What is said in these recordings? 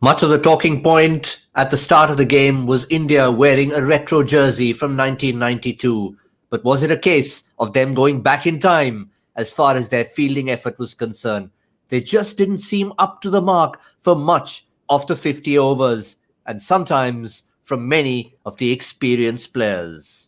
Much of the talking point at the start of the game was India wearing a retro jersey from 1992. But was it a case of them going back in time as far as their fielding effort was concerned? They just didn't seem up to the mark for much of the 50 overs, and sometimes from many of the experienced players.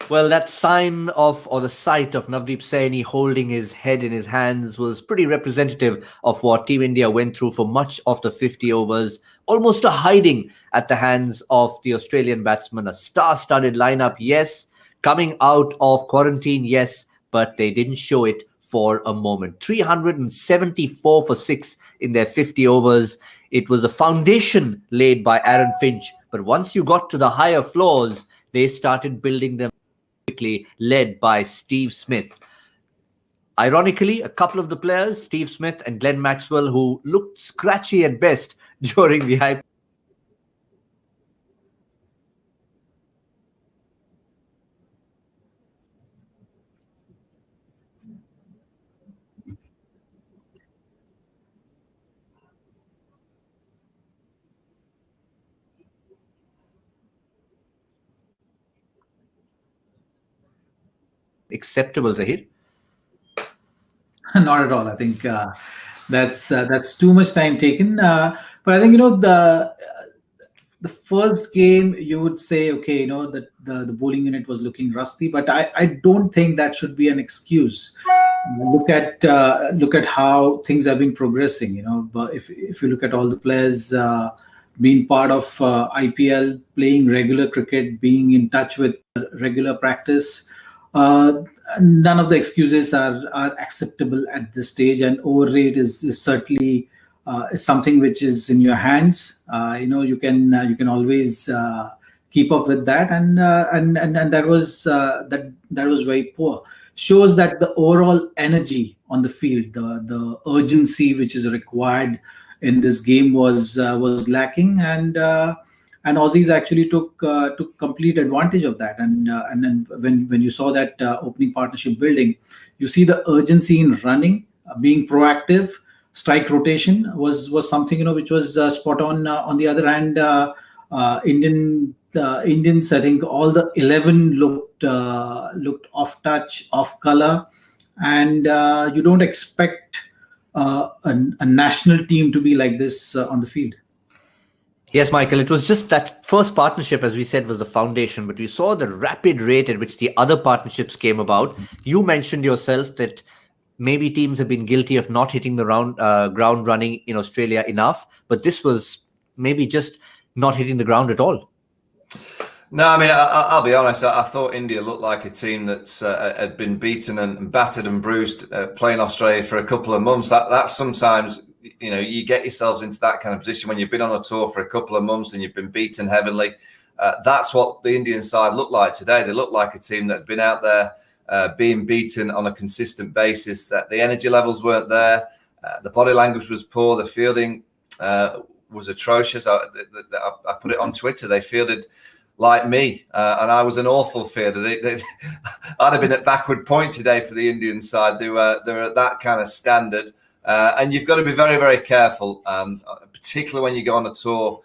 Well, that sign of, or the sight of Navdeep Saini holding his head in his hands was pretty representative of what Team India went through for much of the 50 overs. Almost a hiding at the hands of the Australian batsman. A star-studded lineup, yes. Coming out of quarantine, yes. But they didn't show it for a moment. 374 for 6 in their 50 overs. It was a foundation laid by Aaron Finch. But once you got to the higher floors, they started building them, led by Steve Smith. Ironically, a couple of the players, Steve Smith and Glenn Maxwell, who looked scratchy at best during the IPL. Acceptable, Zaheer? Not at all. I think that's too much time taken. But I think the first game you would say, okay, that the bowling unit was looking rusty, but I don't think that should be an excuse. Look at how things have been progressing. But if you look at all the players being part of IPL, playing regular cricket, being in touch with regular practice. None of the excuses are acceptable at this stage, and overrate is certainly something which is in your hands. You can always keep up with that, and that was very poor. Shows that the overall energy on the field, the urgency which is required in this game was lacking, and Aussies actually took complete advantage of that. And then when you saw that opening partnership building, you see the urgency in running, being proactive. Strike rotation was something which was spot on. On the other hand, Indians, I think all the 11 looked off touch, off color, and you don't expect a national team to be like this on the field. Yes, Michael, it was just that first partnership, as we said, was the foundation, but we saw the rapid rate at which the other partnerships came about. You mentioned yourself that maybe teams have been guilty of not hitting the ground running in Australia enough, but this was maybe just not hitting the ground at all. No, I mean, I'll be honest. I thought India looked like a team that had been beaten and battered and bruised playing Australia for a couple of months. That sometimes, you get yourselves into that kind of position when you've been on a tour for a couple of months and you've been beaten heavily. That's what the Indian side looked like today. They looked like a team that had been out there being beaten on a consistent basis. The energy levels weren't there. The body language was poor. The fielding was atrocious. I put it on Twitter. They fielded like me, and I was an awful fielder. I'd have been at backward point today for the Indian side. They're at that kind of standard. And you've got to be very, very careful, particularly when you go on a tour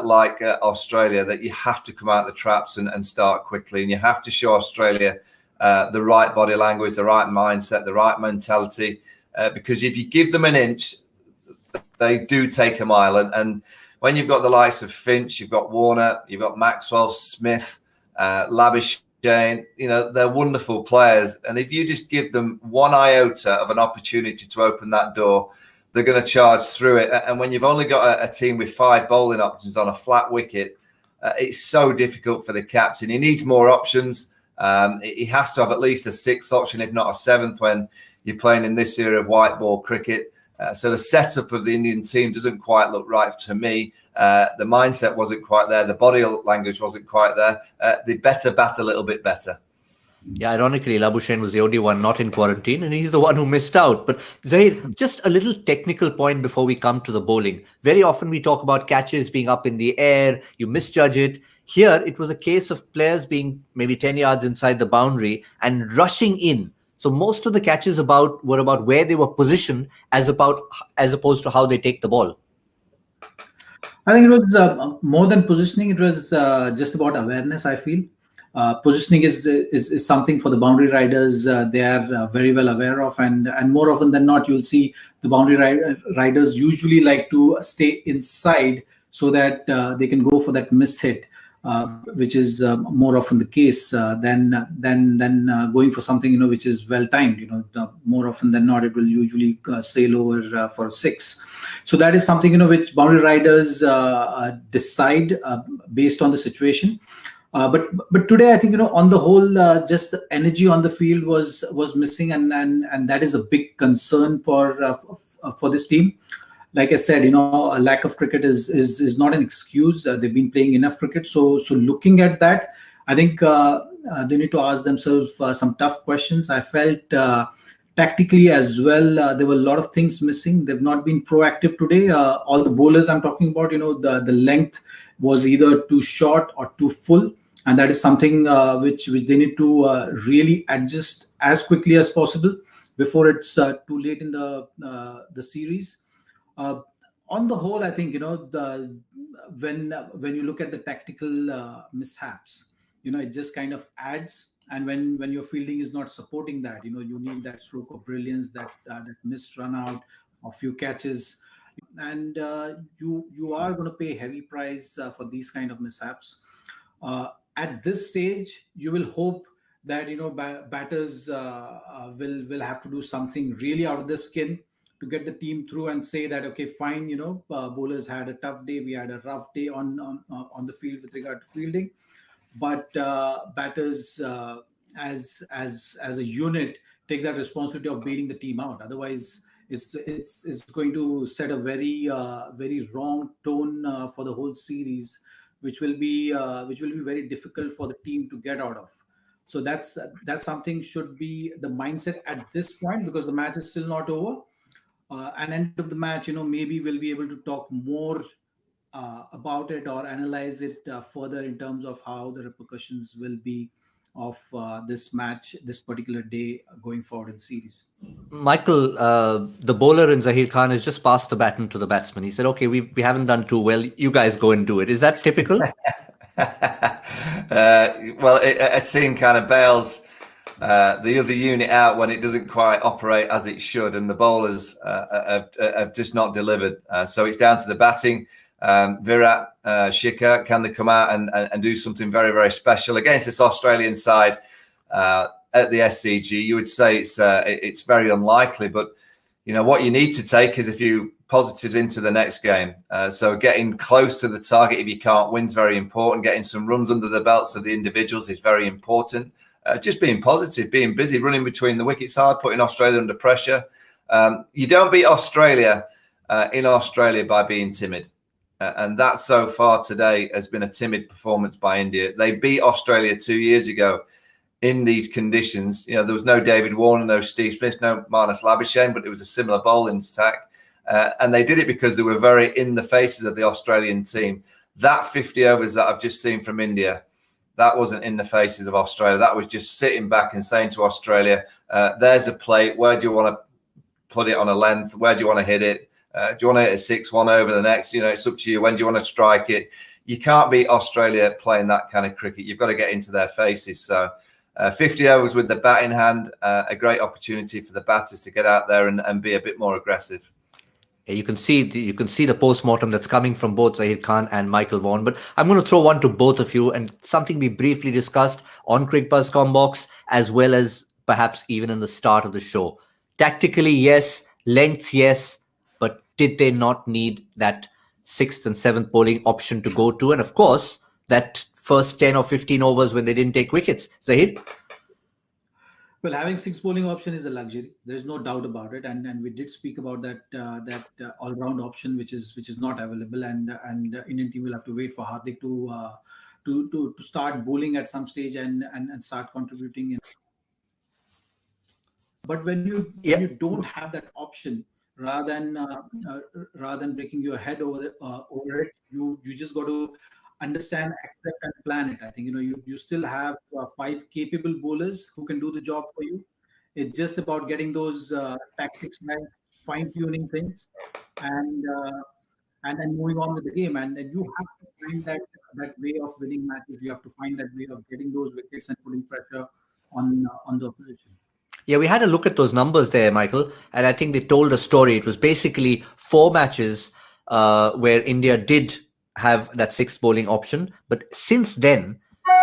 like Australia, that you have to come out the traps and start quickly. And you have to show Australia the right body language, the right mindset, the right mentality. Because if you give them an inch, they do take a mile. And when you've got the likes of Finch, you've got Warner, you've got Maxwell, Smith, Lavish, Jane, they're wonderful players. And if you just give them one iota of an opportunity to open that door, they're going to charge through it. And when you've only got a team with 5 bowling options on a flat wicket, it's so difficult for the captain. He needs more options. He has to have at least a 6th option, if not a 7th, when you're playing in this era of white ball cricket. So the setup of the Indian team doesn't quite look right to me. The mindset wasn't quite there. The body language wasn't quite there. They better bat a little bit better. Yeah, ironically, Labuschagne was the only one not in quarantine, and he's the one who missed out. But Zaheer, just a little technical point before we come to the bowling. Very often we talk about catches being up in the air. You misjudge it. Here, it was a case of players being maybe 10 yards inside the boundary and rushing in So most of the catches were about where they were positioned as opposed to how they take the ball. I think it was more than positioning. It was just about awareness. I feel positioning is something for the boundary riders. They are very well aware of, and more often than not, you'll see the boundary riders usually like to stay inside so that they can go for that miss hit, which is more often the case than going for something which is well timed. More often than not, it will usually sail over for six. So that is something which boundary riders decide based on the situation. But today, I think on the whole, just the energy on the field was missing, and that is a big concern for this team. Like I said, a lack of cricket is not an excuse. They've been playing enough cricket, so looking at that, I think they need to ask themselves some tough questions. I felt tactically as well, there were a lot of things missing. They've not been proactive today. All the bowlers I'm talking about, the length was either too short or too full, and that is something which they need to really adjust as quickly as possible before it's too late in the series. On the whole, I think when you look at the tactical mishaps, it just kind of adds. And when your fielding is not supporting that, you need that stroke of brilliance, that missed run out, a few catches, and you are going to pay a heavy price for these kind of mishaps. At this stage, you will hope that batters will have to do something really out of the skin to get the team through and say that, okay, fine, bowlers had a tough day, we had a rough day on the field with regard to fielding, but batters as a unit take that responsibility of bailing the team out. Otherwise, it's going to set a very very wrong tone for the whole series, which will be very difficult for the team to get out of. So that's something should be the mindset at this point, because the match is still not over. And end of the match, maybe we'll be able to talk more about it or analyze it further in terms of how the repercussions will be of this match, this particular day going forward in the series. Michael, the bowler in Zaheer Khan has just passed the baton to the batsman. He said, okay, we haven't done too well. You guys go and do it. Is that typical? Well, a team kind of bails the other unit out when it doesn't quite operate as it should, and the bowlers have just not delivered. So it's down to the batting. Virat, Shikhar, can they come out and do something very, very special against this Australian side at the SCG? You would say it's very unlikely, but what you need to take is a few positives into the next game. So getting close to the target if you can't win is very important. Getting some runs under the belts of the individuals is very important. Just being positive, being busy, running between the wickets hard, putting Australia under pressure. You don't beat Australia in Australia by being timid. And that so far today has been a timid performance by India. They beat Australia 2 years ago in these conditions. There was no David Warner, no Steve Smith, no Marnus Labuschagne, but it was a similar bowling attack. And they did it because they were very in the faces of the Australian team. That 50 overs that I've just seen from India, that wasn't in the faces of Australia. That was just sitting back and saying to Australia, there's a plate. Where do you want to put it on a length? Where do you want to hit it? Do you want to hit a 6-1 over the next? It's up to you. When do you want to strike it? You can't beat Australia playing that kind of cricket. You've got to get into their faces. So 50 overs with the bat in hand, a great opportunity for the batters to get out there and be a bit more aggressive. You can see the post-mortem that's coming from both Zaheer Khan and Michael Vaughan. But I'm going to throw one to both of you, and something we briefly discussed on Cricbuzz Combox, as well as perhaps even in the start of the show. Tactically, yes. Lengths, yes. But did they not need that 6th and 7th bowling option to go to? And of course, that first 10 or 15 overs when they didn't take wickets. Zaheer? Well, having 6 bowling option is a luxury. There's no doubt about it, and we did speak about that all-round option, which is not available, and Indian team will have to wait for Hardik to start bowling at some stage and start contributing. But when you don't have that option, rather than breaking your head over it, you just got to understand, accept, and plan it. I think you still have 5 capable bowlers who can do the job for you. It's just about getting those tactics right, fine-tuning things, and then moving on with the game. And then you have to find that way of winning matches. You have to find that way of getting those wickets and putting pressure on the opposition. Yeah, we had a look at those numbers there, Michael, and I think they told a story. It was basically 4 matches where India did have that sixth bowling option, but since then,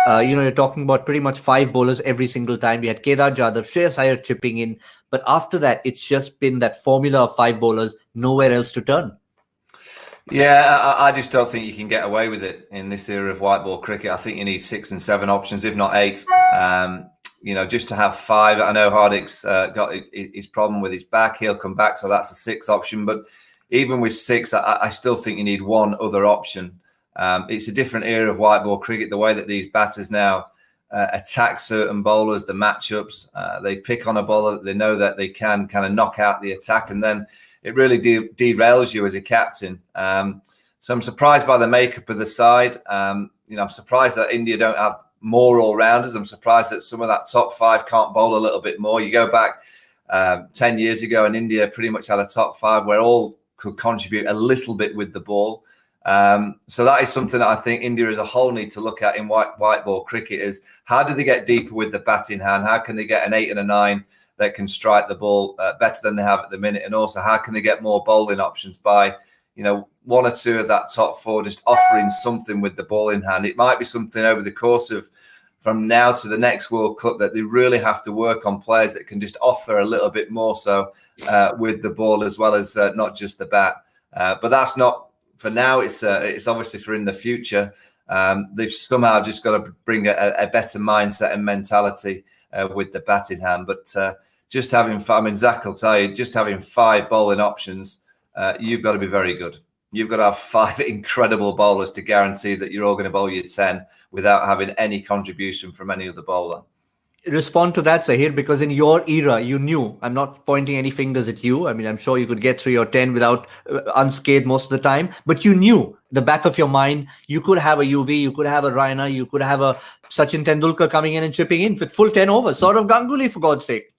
you're talking about pretty much 5 bowlers every single time. We had Kedar Jadhav, Shreyas Iyer chipping in, but after that, it's just been that formula of 5 bowlers, nowhere else to turn. Yeah, I just don't think you can get away with it in this era of white ball cricket. I think you need 6 and 7 options, if not 8. Just to have 5. I know Hardik's got his problem with his back. He'll come back, so that's a 6 option. But even with 6, I still think you need one other option. It's a different era of white ball cricket, the way that these batters now attack certain bowlers, the matchups. They pick on a bowler that they know that they can kind of knock out the attack, and then it really derails you as a captain. So I'm surprised by the makeup of the side. I'm surprised that India don't have more all-rounders. I'm surprised that some of that top 5 can't bowl a little bit more. You go back 10 years ago and India pretty much had a top 5 where all could contribute a little bit with the ball. So that is something that I think India as a whole need to look at in white ball cricket, is how do they get deeper with the batting hand? How can they get an 8 and a 9 that can strike the ball better than they have at the minute? And also, how can they get more bowling options by, 1 or 2 of that top 4 just offering something with the ball in hand? It might be something over the course of from now to the next World Cup that they really have to work on players that can just offer a little bit more so with the ball as well as not just the bat. But that's not for now. It's obviously for in the future. They've somehow just got to bring a better mindset and mentality with the batting hand. But just having, Zach will tell you, just having 5 bowling options, you've got to be very good. You've got to have 5 incredible bowlers to guarantee that you're all going to bowl your 10 without having any contribution from any other bowler. Respond to that, Zaheer, because in your era, you knew, I'm not pointing any fingers at you. I'm sure you could get 3 or 10 without unscathed most of the time, but you knew the back of your mind, you could have a UV, you could have a Raina, you could have a Sachin Tendulkar coming in and chipping in with full 10 overs, sort of Ganguly, for God's sake.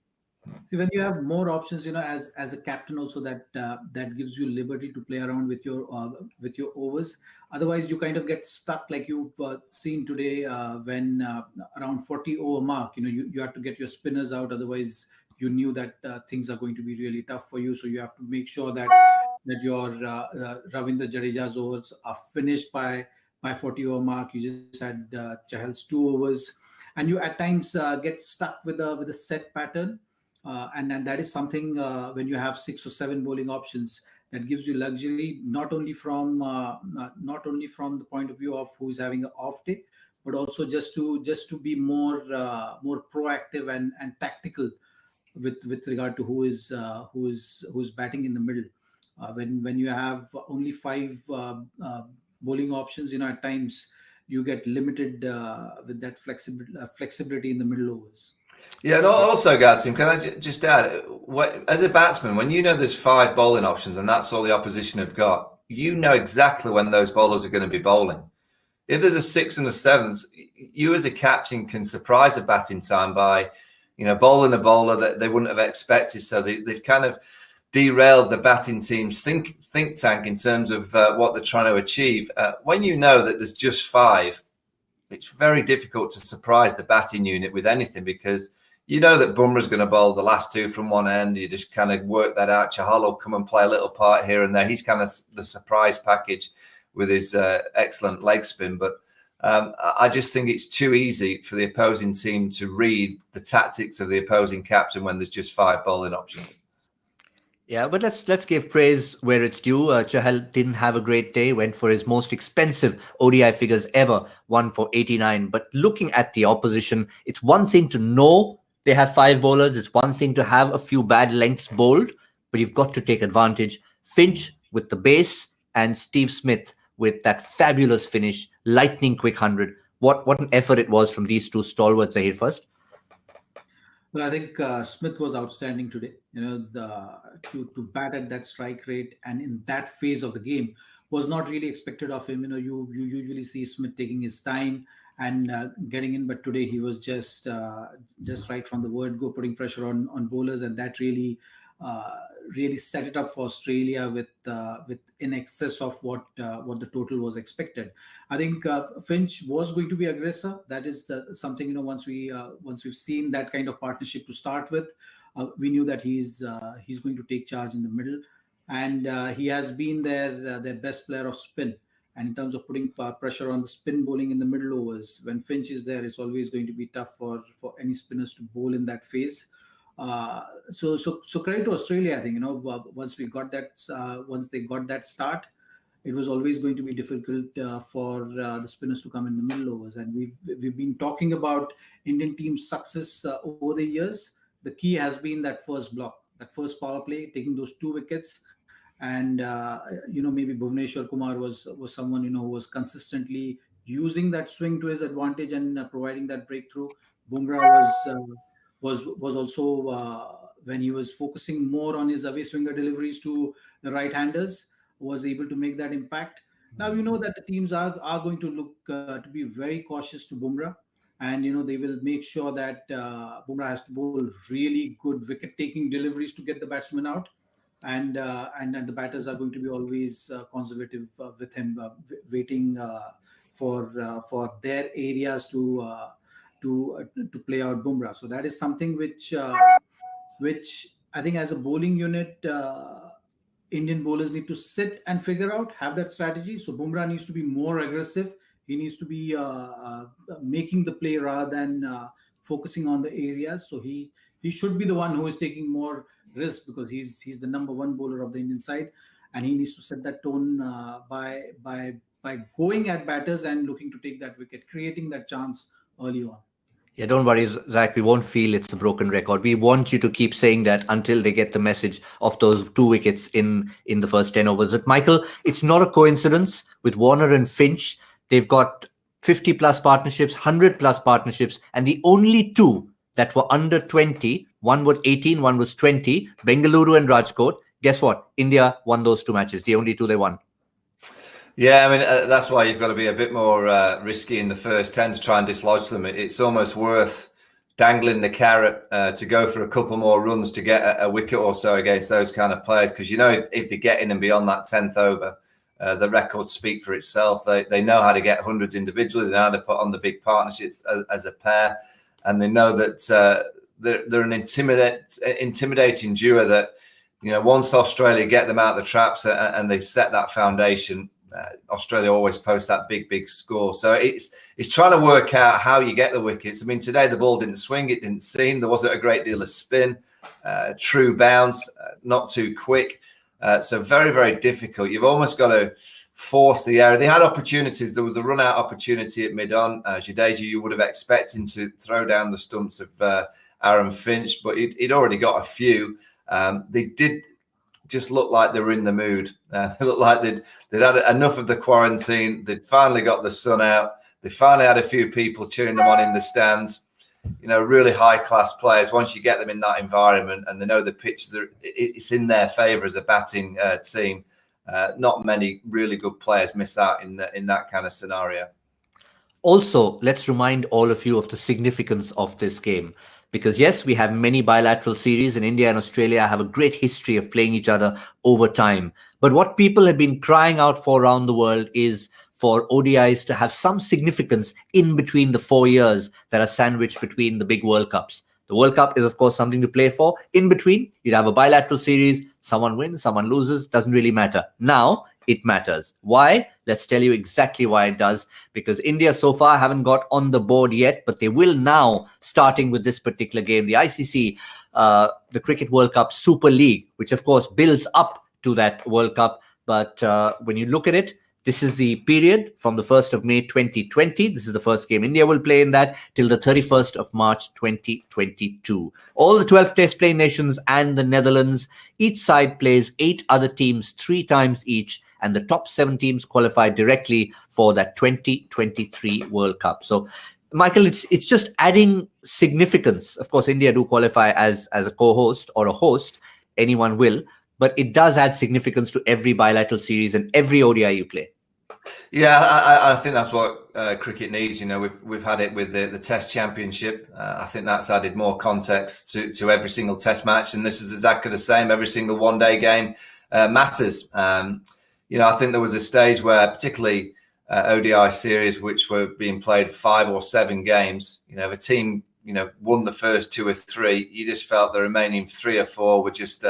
See, when you have more options, as a captain, also that gives you liberty to play around with your overs. Otherwise, you kind of get stuck, like you've seen today when around 40 over mark. You have to get your spinners out. Otherwise, you knew that things are going to be really tough for you. So you have to make sure that your Ravindra Jadeja's overs are finished by 40 over mark. You just had Chahal's 2 overs, and you at times get stuck with a set pattern. And that is something when you have 6 or 7 bowling options, that gives you luxury, not only from the point of view of who's having an off day, but also just to be more proactive and tactical with regard to who's batting in the middle. When you have only 5 bowling options, at times you get limited with that flexibility in the middle overs. Yeah, and also, Gautam, can I just add, as a batsman, when there's 5 bowling options and that's all the opposition have got, you know exactly when those bowlers are going to be bowling. If there's a 6 and a 7, you as a captain can surprise a batting time by, bowling a bowler that they wouldn't have expected. So they've kind of derailed the batting team's think tank in terms of what they're trying to achieve. When you know that there's just 5, it's very difficult to surprise the batting unit with anything, because that Bumrah's going to bowl the last 2 from one end. You just kind of work that out. Chahal will come and play a little part here and there. He's kind of the surprise package with his excellent leg spin. But I just think it's too easy for the opposing team to read the tactics of the opposing captain when there's just 5 bowling options. Yeah, but let's give praise where it's due. Chahal didn't have a great day, went for his most expensive ODI figures ever, 1 for 89. But looking at the opposition, it's one thing to know they have 5 bowlers. It's one thing to have a few bad lengths bowled, but you've got to take advantage. Finch with the base and Steve Smith with that fabulous finish, lightning quick 100. What an effort it was from these 2 stalwarts. Zaheer first. Well, I think Smith was outstanding today. To bat at that strike rate and in that phase of the game was not really expected of him. You usually see Smith taking his time and getting in. But today he was just right from the word go, putting pressure on bowlers, and that really set it up for Australia with in excess of what the total was expected. I think Finch was going to be aggressor. That is something, once we've seen that kind of partnership to start with, we knew that he's going to take charge in the middle, and he has been their best player of spin. And in terms of putting pressure on the spin bowling in the middle overs, when Finch is there, it's always going to be tough for any spinners to bowl in that phase. So credit to Australia. I think once they got that start, it was always going to be difficult for the spinners to come in the middle overs. And we've been talking about Indian team's success over the years. The key has been that first block, that first power play, taking those 2 wickets. And maybe Bhuvneshwar Kumar was someone who was consistently using that swing to his advantage and providing that breakthrough. Bumrah was also when he was focusing more on his away swinger deliveries to the right-handers, was able to make that impact. Now that the teams are going to look to be very cautious to Bumrah, and they will make sure that Bumrah has to bowl really good wicket-taking deliveries to get the batsman out. And the batters are going to be always conservative with him, waiting for their areas to play out Bumrah. So that is something which I think, as a bowling unit, Indian bowlers need to sit and figure out, have that strategy. So Bumrah needs to be more aggressive. He needs to be making the play rather than focusing on the areas. So he should be the one who is taking more risk, because he's the number 1 bowler of the Indian side, and he needs to set that tone by going at batters and looking to take that wicket, creating that chance early on. Yeah, don't worry, Zach. We won't feel it's a broken record. We want you to keep saying that until they get the message of those 2 wickets in the first 10 overs. But Michael, it's not a coincidence with Warner and Finch. They've got 50 plus partnerships, 100 plus partnerships, and the only 2 that were under 20, one was 18, one was 20, Bengaluru and Rajkot. Guess what? India won those 2 matches, the only 2 they won. Yeah, I mean, that's why you've got to be a bit more risky in the first 10 to try and dislodge them. It's almost worth dangling the carrot to go for a couple more runs to get a wicket or so against those kind of players, because if they get in and beyond that 10th over, the records speak for itself. They know how to get hundreds individually. They know how to put on the big partnerships as a pair, and they know that they're an intimidating duo that, once Australia get them out of the traps and they set that foundation, Australia always posts that big score. So it's trying to work out how you get the wickets. I mean, today the ball didn't swing. It didn't seem. There wasn't a great deal of spin, true bounce, not too quick. So very, very difficult. You've almost got to force the error. They had opportunities. There was a run-out opportunity at mid-on. Jadeja, you would have expected him to throw down the stumps of Aaron Finch, but he'd already got a few. They did just look like they were in the mood. They looked like they'd had enough of the quarantine. They'd finally got the sun out. They finally had a few people cheering them on in the stands. Really high-class players. Once you get them in that environment and they know the pitches, it's in their favour as a batting team. Not many really good players miss out in that kind of scenario. Also, let's remind all of you of the significance of this game. Because yes, we have many bilateral series, and India and Australia have a great history of playing each other over time. But what people have been crying out for around the world is for ODIs to have some significance in between the 4 years that are sandwiched between the big World Cups. The World Cup is, of course, something to play for. In between, you'd have a bilateral series. Someone wins, someone loses. Doesn't really matter. Now, it matters. Why? Let's tell you exactly why it does. Because India so far haven't got on the board yet, but they will now, starting with this particular game. The ICC, the Cricket World Cup Super League, which of course builds up to that World Cup. But when you look at it, this is the period from the 1st of May 2020. This is the first game India will play in that till the 31st of March 2022. All the 12 test playing nations and the Netherlands, each side plays 8 other teams 3 times each, and the top 7 teams qualify directly for that 2023 World Cup. So, Michael, it's just adding significance. Of course, India do qualify as a co-host or a host. Anyone will. But it does add significance to every bilateral series and every ODI you play. Yeah, I think that's what cricket needs. We've had it with the Test Championship. I think that's added more context to every single Test match, and this is exactly the same. Every single one-day game matters. I think there was a stage where, particularly ODI series, which were being played 5 or 7 games, if a team won the first 2 or 3, you just felt the remaining 3 or 4 were just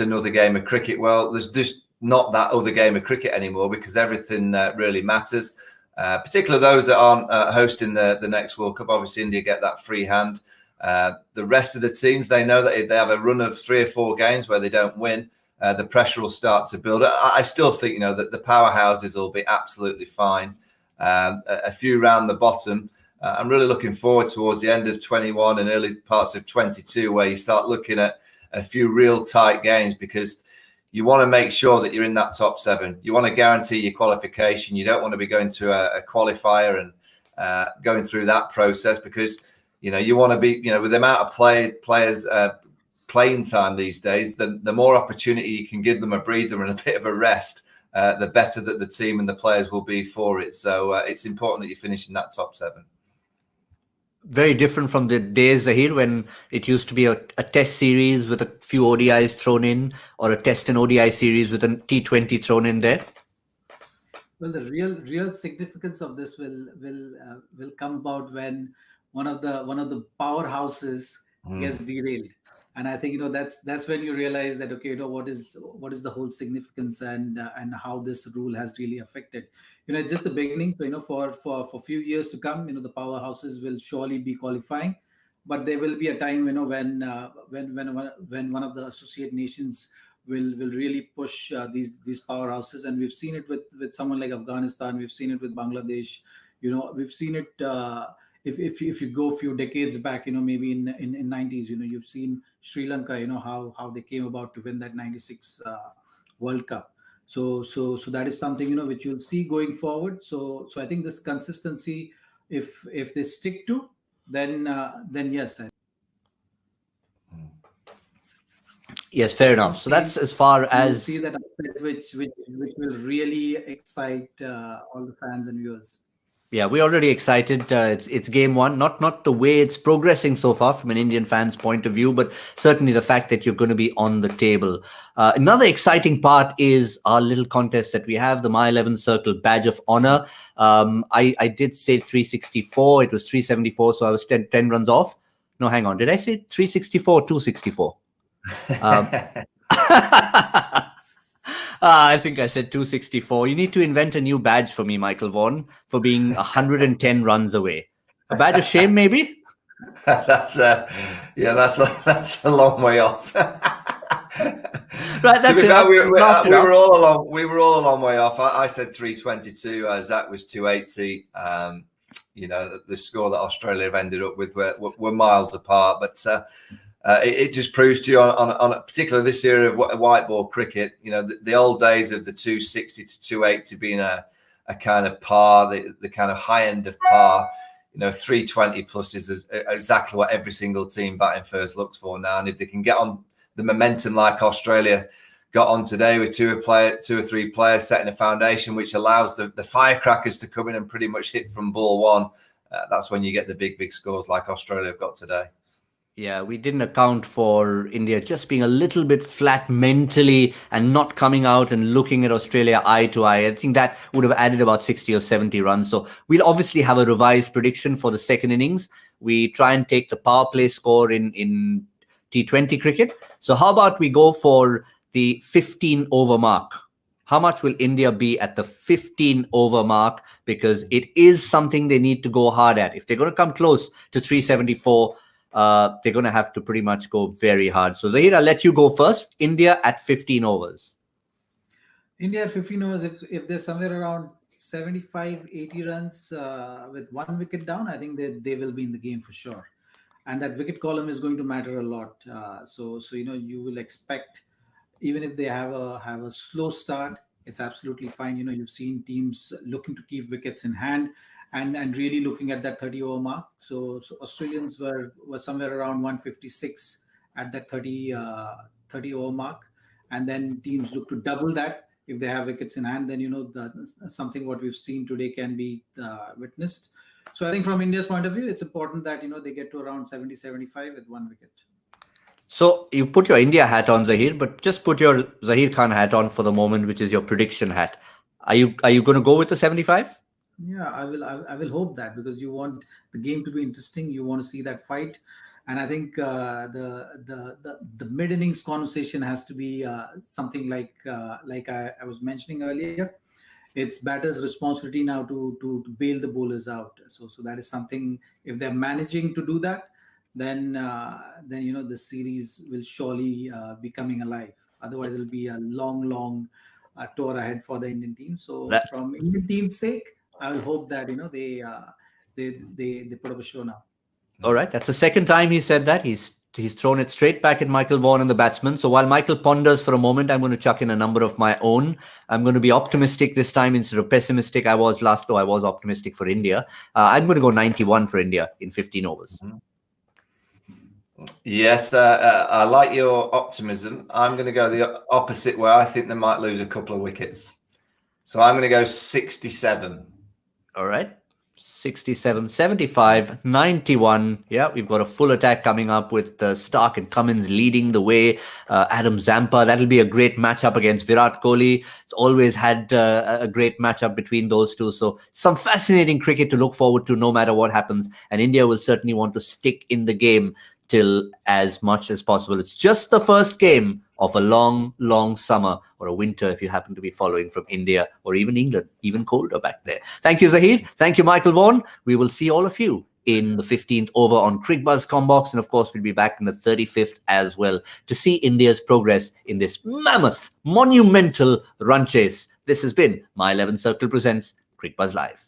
another game of cricket. Well, there's just not that other game of cricket anymore, because everything really matters, particularly those that aren't hosting the next World Cup. Obviously, India get that free hand. The rest of the teams, they know that if they have a run of 3 or 4 games where they don't win, the pressure will start to build. I still think, that the powerhouses will be absolutely fine. A few round the bottom. I'm really looking forward towards the end of 21 and early parts of 22, where you start looking at a few real tight games, because you want to make sure that you're in that top 7. You want to guarantee your qualification. You don't want to be going to a qualifier and going through that process, because you want to be, with the amount of players playing time these days, the more opportunity you can give them a breather and a bit of a rest, the better that the team and the players will be for it. So it's important that you finish in that top 7. Very different from the days, Zaheer, when it used to be a test series with a few ODIs thrown in, or a test and ODI series with a T20 thrown in there. Well, the real significance of this will come about when one of the powerhouses gets derailed, and I think that's when you realize that, okay, what is the whole significance, and how this rule has really affected. It's just the beginning. So for few years to come, the powerhouses will surely be qualifying, but there will be a time when one of the associate nations will really push these powerhouses, and we've seen it with someone like Afghanistan. We've seen it with Bangladesh. We've seen it. If you go a few decades back, maybe in 90s, you've seen Sri Lanka, how they came about to win that 96 World Cup. So that is something, which you'll see going forward. So I think this consistency, if they stick to, then yes. Yes, fair enough. So that's as far as see that which will really excite all the fans and viewers. Yeah, we're already excited. It's game 1, not the way it's progressing so far from an Indian fan's point of view, but certainly the fact that you're going to be on the table. Another exciting part is our little contest that we have, the My 11 Circle Badge of Honor. I did say 364. It was 374, so I was 10 runs off. No, hang on. Did I say 364 or 264? I think I said 264. You need to invent a new badge for me, Michael Vaughan, for being 110 runs away. A badge of shame, maybe? That's a long way off. Right, that's it. We were all a long way off. I said 322. Zach was 280. The score that Australia have ended up with were miles apart, but. It just proves to you on particularly this era of white ball cricket, the old days of the 260 to 280 being a kind of par, the kind of high end of par, 320 plus is exactly what every single team batting first looks for now. And if they can get on the momentum like Australia got on today with 2 or 3 players setting a foundation, which allows the firecrackers to come in and pretty much hit from ball 1, that's when you get the big scores like Australia have got today. Yeah, we didn't account for India just being a little bit flat mentally and not coming out and looking at Australia eye to eye. I think that would have added about 60 or 70 runs. So we'll obviously have a revised prediction for the second innings. We try and take the power play score in T20 cricket. So how about we go for the 15 over mark? How much will India be at the 15 over mark? Because it is something they need to go hard at. If they're going to come close to 374, they're going to have to pretty much go very hard. So Zaheer, I'll let you go first. India at 15 overs. India at 15 overs, if they're somewhere around 75, 80 runs with 1 wicket down, I think they will be in the game for sure. And that wicket column is going to matter a lot. So you will expect, even if they have a slow start, it's absolutely fine. You've seen teams looking to keep wickets in hand. And really looking at that 30 over mark. So Australians were somewhere around 156 at that 30 over mark. And then teams look to double that if they have wickets in hand, then something what we've seen today can be witnessed. So I think from India's point of view, it's important that they get to around 70-75 with 1 wicket. So you put your India hat on, Zaheer, but just put your Zaheer Khan hat on for the moment, which is your prediction hat. Are you going to go with the 75? Yeah, I will hope that, because you want the game to be interesting. You want to see that fight, and I think the mid-innings conversation has to be something like I was mentioning earlier. It's batters' responsibility now to bail the bowlers out. So that is something. If they're managing to do that, then the series will surely be coming alive. Otherwise, it'll be a long tour ahead for the Indian team. So from Indian team's sake, I will hope that they put up a show now. All right, that's the second time he said that. He's thrown it straight back at Michael Vaughan and the batsman. So while Michael ponders for a moment, I'm going to chuck in a number of my own. I'm going to be optimistic this time instead of pessimistic. I was optimistic for India. I'm going to go 91 for India in 15 overs. Yes, I like your optimism. I'm going to go the opposite way. I think they might lose a couple of wickets. So I'm going to go 67. All right. 67, 75, 91. Yeah, we've got a full attack coming up with Stark and Cummins leading the way. Adam Zampa, that'll be a great matchup against Virat Kohli. It's always had a great matchup between those two. So some fascinating cricket to look forward to no matter what happens. And India will certainly want to stick in the game till as much as possible. It's just the first game of a long summer, or a winter if you happen to be following from India or even England, even colder back there. Thank you, Zaheer. Thank you, Michael Vaughan. We will see all of you in the 15th over on Cricbuzz Combox. And of course, we'll be back in the 35th as well to see India's progress in this mammoth, monumental run chase. This has been My 11 Circle Presents Cricbuzz Live.